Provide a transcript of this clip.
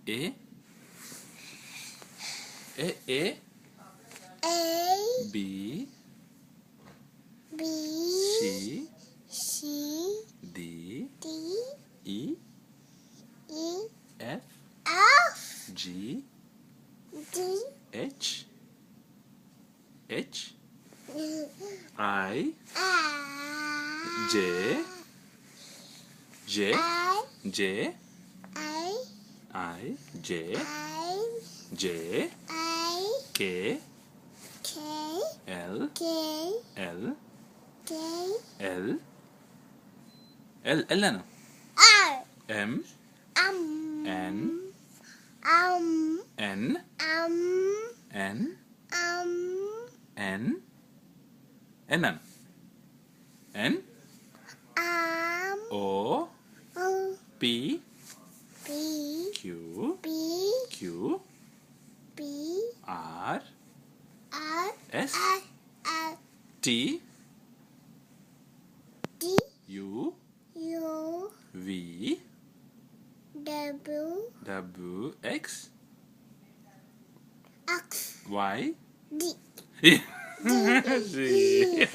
A A B C D E F G H I J K L أنا M N أنا N O P Q R S T U V W X Y Z.